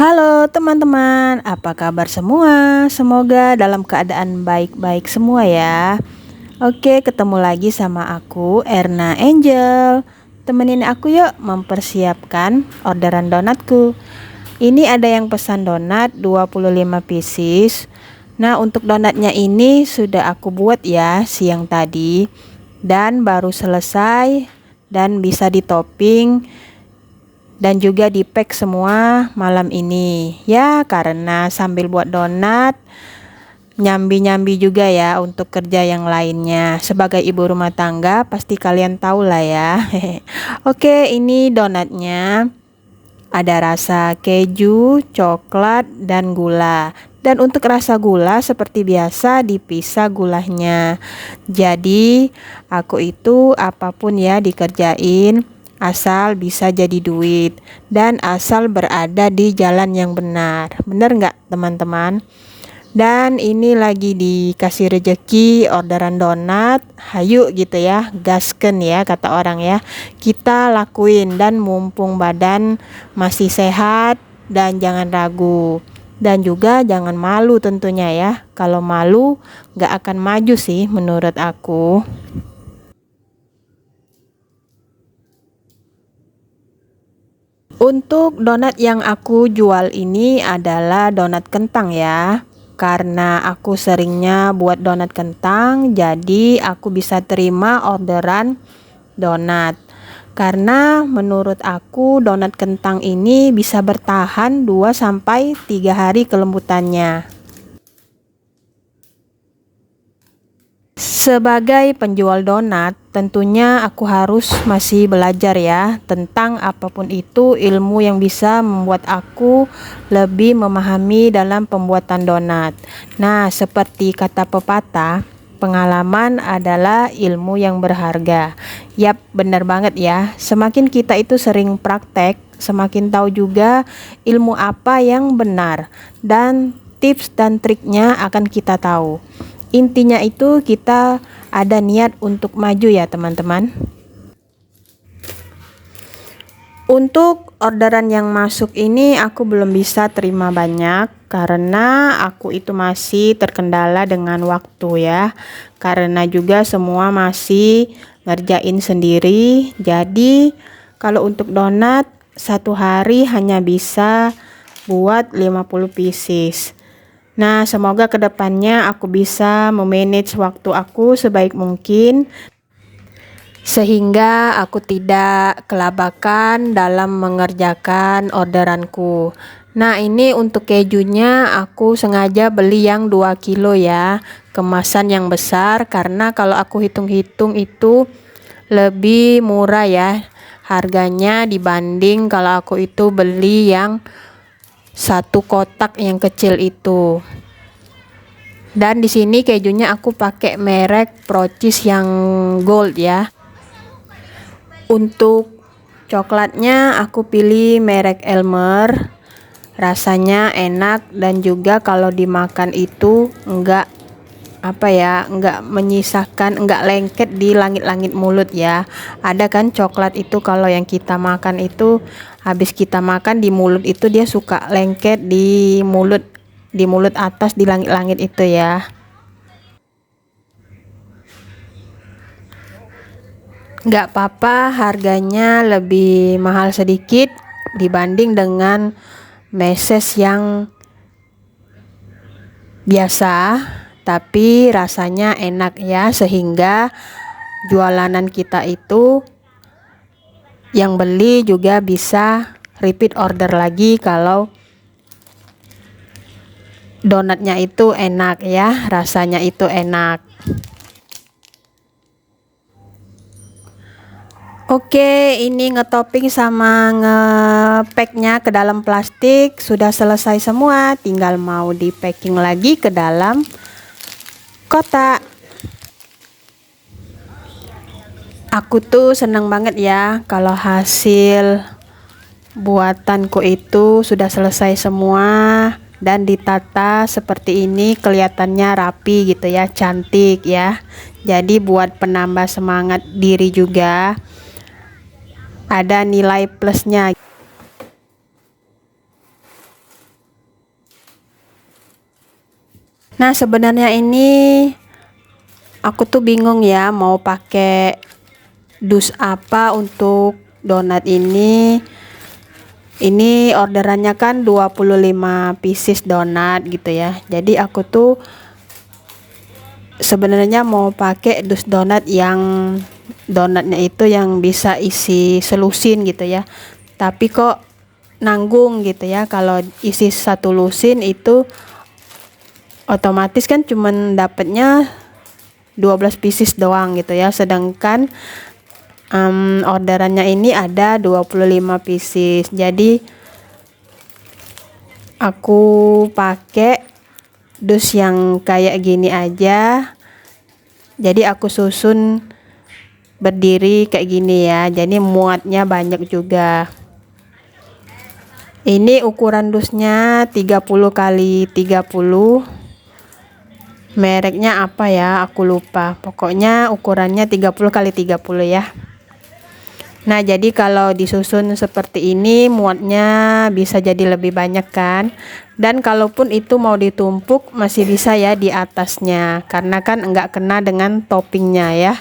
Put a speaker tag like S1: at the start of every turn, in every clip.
S1: Halo teman-teman, apa kabar semua? Semoga dalam keadaan baik-baik semua ya. Oke, ketemu lagi sama aku, Erna Angel. Temenin aku yuk mempersiapkan orderan donatku. Ini ada yang pesan donat 25 pieces. Nah, untuk donatnya ini sudah aku buat ya siang tadi dan baru selesai dan bisa ditopping dan juga di pack semua malam ini ya, karena sambil buat donat nyambi-nyambi juga ya untuk kerja yang lainnya. Sebagai ibu rumah tangga pasti kalian tahu lah ya. Oke, ini donatnya ada rasa keju, coklat, dan gula. Dan untuk rasa gula seperti biasa dipisah gulanya. Jadi aku itu apapun ya dikerjain asal bisa jadi duit dan asal berada di jalan yang benar. Bener nggak teman-teman? Dan ini lagi dikasih rejeki orderan donat, hayu gitu ya, gasken ya kata orang ya. Kita lakuin dan mumpung badan masih sehat dan jangan ragu. Dan juga jangan malu tentunya ya. Kalau malu nggak akan maju sih menurut aku. Untuk donat yang aku jual ini adalah donat kentang ya. Karena aku seringnya buat donat kentang, jadi aku bisa terima orderan donat. Karena menurut aku donat kentang ini bisa bertahan 2 sampai 3 hari kelembutannya. Sebagai penjual donat, tentunya aku harus masih belajar ya tentang apapun itu ilmu yang bisa membuat aku lebih memahami dalam pembuatan donat. Nah, seperti kata pepatah, pengalaman adalah ilmu yang berharga. Yap, benar banget ya. Semakin kita itu sering praktek, semakin tahu juga ilmu apa yang benar dan tips dan triknya akan kita tahu. Intinya itu kita ada niat untuk maju ya teman-teman. Untuk orderan yang masuk ini aku belum bisa terima banyak karena aku itu masih terkendala dengan waktu ya. Karena juga semua masih ngerjain sendiri. Jadi kalau untuk donat satu hari hanya bisa buat 50 pieces. Nah, semoga kedepannya aku bisa memanage waktu aku sebaik mungkin sehingga aku tidak kelabakan dalam mengerjakan orderanku. Nah, ini untuk kejunya aku sengaja beli yang 2 kilo ya, kemasan yang besar karena kalau aku hitung-hitung itu lebih murah ya harganya dibanding kalau aku itu beli yang satu kotak yang kecil itu. Dan di sini kejunya aku pakai merek Procis yang gold ya. Untuk coklatnya aku pilih merek Elmer. Rasanya enak dan juga kalau dimakan itu enggak menyisakan, enggak lengket di langit-langit mulut ya. Ada kan coklat itu kalau yang kita makan itu habis kita makan di mulut itu dia suka lengket di mulut atas di langit-langit itu ya. Enggak apa-apa, harganya lebih mahal sedikit dibanding dengan meses yang biasa, tapi rasanya enak ya, sehingga jualanan kita itu yang beli juga bisa repeat order lagi kalau donatnya itu enak ya, rasanya itu enak. Oke, ini ngetopping sama ngepacknya ke dalam plastik sudah selesai semua, tinggal mau di packing lagi ke dalam kotak. Aku tuh seneng banget ya kalau hasil buatanku itu sudah selesai semua dan ditata seperti ini, kelihatannya rapi gitu ya, cantik ya. Jadi buat penambah semangat diri juga, ada nilai plusnya. Nah, sebenarnya ini aku tuh bingung ya mau pakai dus apa untuk donat ini. Ini orderannya kan 25 pieces donat gitu ya. Jadi aku tuh sebenarnya mau pakai dus donat yang donatnya itu yang bisa isi selusin gitu ya. Tapi kok nanggung gitu ya, kalau isi satu lusin itu otomatis kan cuman dapatnya 12 pieces doang gitu ya. Sedangkan orderannya ini ada 25 pieces. Jadi aku pakai dus yang kayak gini aja. Jadi aku susun berdiri kayak gini ya. Jadi muatnya banyak juga. Ini ukuran dusnya 30 kali 30. Mereknya apa ya? Aku lupa. Pokoknya ukurannya 30 kali 30 ya. Nah, jadi kalau disusun seperti ini muatnya bisa jadi lebih banyak kan. Dan kalaupun itu mau ditumpuk masih bisa ya di atasnya, karena kan enggak kena dengan toppingnya ya.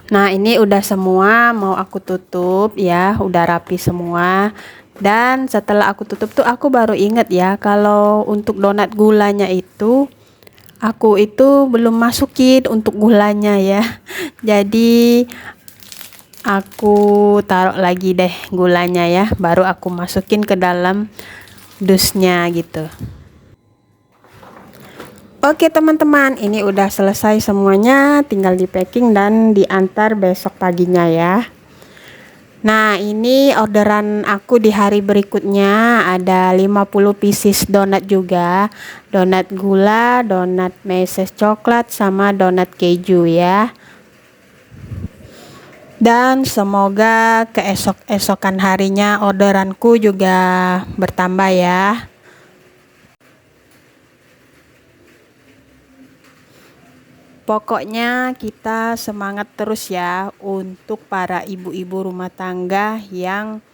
S1: Nah, ini udah semua mau aku tutup ya, udah rapi semua. Dan setelah aku tutup tuh aku baru inget ya, kalau untuk donat gulanya itu aku itu belum masukin untuk gulanya ya. Jadi aku taruh lagi deh gulanya ya, baru aku masukin ke dalam dusnya gitu. Oke teman-teman, ini udah selesai semuanya, tinggal di packing dan diantar besok paginya ya. Nah, ini orderan aku di hari berikutnya ada 50 pieces donat juga. Donat gula, donat meses coklat, sama donat keju ya. Dan semoga keesok-esokan harinya orderanku juga bertambah ya. Pokoknya kita semangat terus ya untuk para ibu-ibu rumah tangga yang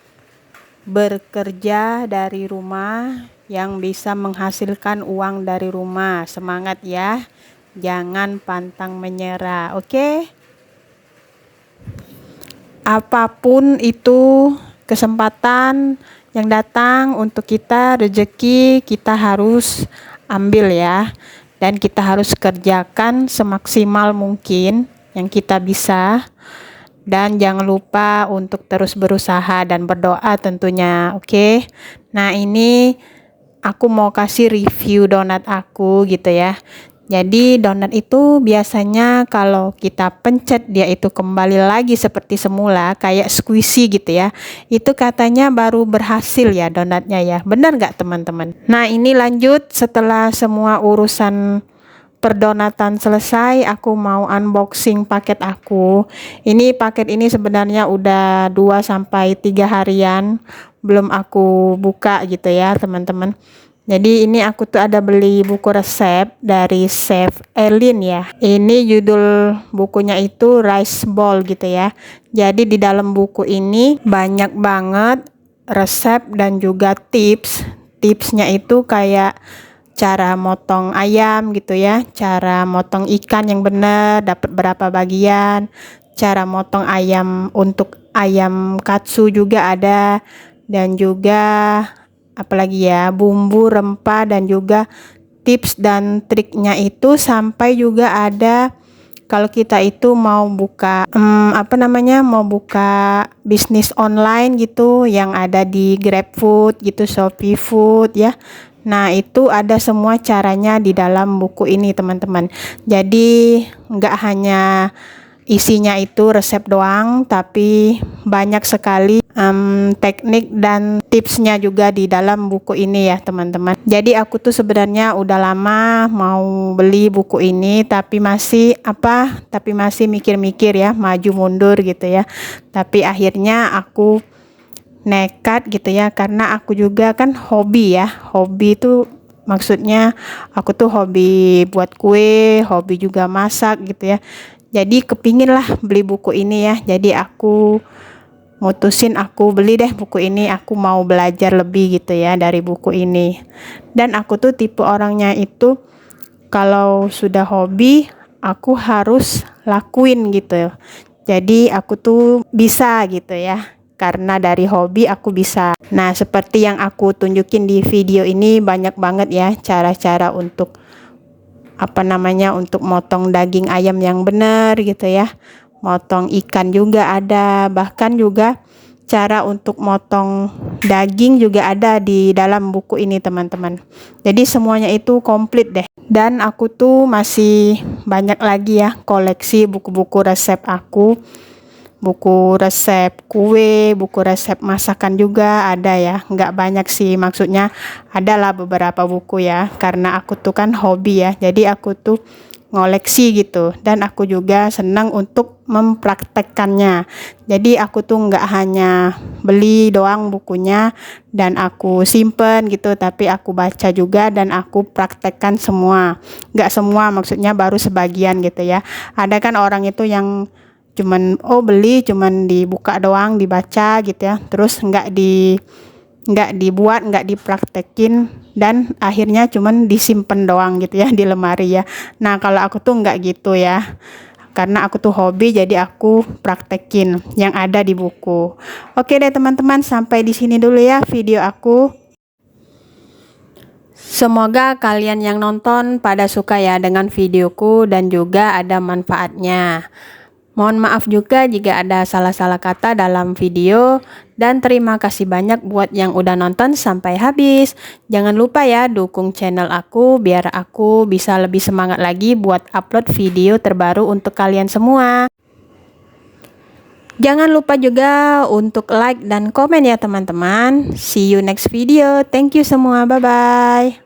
S1: bekerja dari rumah, yang bisa menghasilkan uang dari rumah. Semangat ya, jangan pantang menyerah, oke? Apapun itu kesempatan yang datang untuk kita, rezeki kita harus ambil ya. Dan kita harus kerjakan semaksimal mungkin yang kita bisa. Dan jangan lupa untuk terus berusaha dan berdoa tentunya, oke? Nah, ini aku mau kasih review donat aku gitu ya. Jadi donat itu biasanya kalau kita pencet dia itu kembali lagi seperti semula, kayak squishy gitu ya. Itu katanya baru berhasil ya donatnya ya. Benar nggak teman-teman? Nah, ini lanjut setelah semua urusan perdonatan selesai, aku mau unboxing paket aku. Ini paket ini sebenarnya udah 2 sampai 3 harian belum aku buka gitu ya teman-teman. Jadi ini aku tuh ada beli buku resep dari Chef Erlin ya. Ini judul bukunya itu Rice Bowl gitu ya. Jadi di dalam buku ini banyak banget resep dan juga tips. Tipsnya itu kayak cara motong ayam gitu ya, cara motong ikan yang benar, dapat berapa bagian, cara motong ayam untuk ayam katsu juga ada, dan juga apalagi ya, bumbu rempah dan juga tips dan triknya itu, sampai juga ada kalau kita itu mau buka mau buka bisnis online gitu yang ada di GrabFood gitu, Shopee Food ya. Nah, itu ada semua caranya di dalam buku ini, teman-teman. Jadi nggak hanya isinya itu resep doang, tapi banyak sekali teknik dan tipsnya juga di dalam buku ini ya, teman-teman. Jadi aku tuh sebenarnya udah lama mau beli buku ini, tapi masih mikir-mikir ya, maju mundur gitu ya. Tapi akhirnya aku nekat gitu ya, karena aku juga kan hobi ya. Hobi itu maksudnya aku tuh hobi buat kue, hobi juga masak gitu ya. Jadi kepingin lah beli buku ini ya. Jadi aku mutusin aku beli deh buku ini. Aku mau belajar lebih gitu ya dari buku ini. Dan aku tuh tipe orangnya itu kalau sudah hobi aku harus lakuin gitu. Jadi aku tuh bisa gitu ya. Karena dari hobi aku bisa. Nah, seperti yang aku tunjukin di video ini, banyak banget ya cara-cara untuk untuk motong daging ayam yang benar gitu ya. Motong ikan juga ada, bahkan juga cara untuk motong daging juga ada di dalam buku ini, teman-teman. Jadi semuanya itu komplit deh. Dan aku tuh masih banyak lagi ya koleksi buku-buku resep aku. Buku resep kue, buku resep masakan juga ada ya. Nggak banyak sih, maksudnya adalah beberapa buku ya. Karena aku tuh kan hobi ya, jadi aku tuh ngoleksi gitu. Dan aku juga senang untuk mempraktekkannya. Jadi aku tuh nggak hanya beli doang bukunya dan aku simpen gitu, tapi aku baca juga dan aku praktekkan semua. Nggak semua, maksudnya baru sebagian gitu ya. Ada kan orang itu yang beli cuman dibuka doang, dibaca gitu ya, terus nggak dibuat, nggak dipraktekin, dan akhirnya cuman disimpan doang gitu ya di lemari ya. Nah, kalau aku tuh nggak gitu ya, karena aku tuh hobi, jadi aku praktekin yang ada di buku. Oke deh teman-teman, sampai di sini dulu ya video aku. Semoga kalian yang nonton pada suka ya dengan videoku dan juga ada manfaatnya. Mohon maaf juga jika ada salah-salah kata dalam video, dan terima kasih banyak buat yang udah nonton sampai habis. Jangan lupa ya dukung channel aku biar aku bisa lebih semangat lagi buat upload video terbaru untuk kalian semua. Jangan lupa juga untuk like dan komen ya teman-teman. See you next video. Thank you semua. Bye-bye.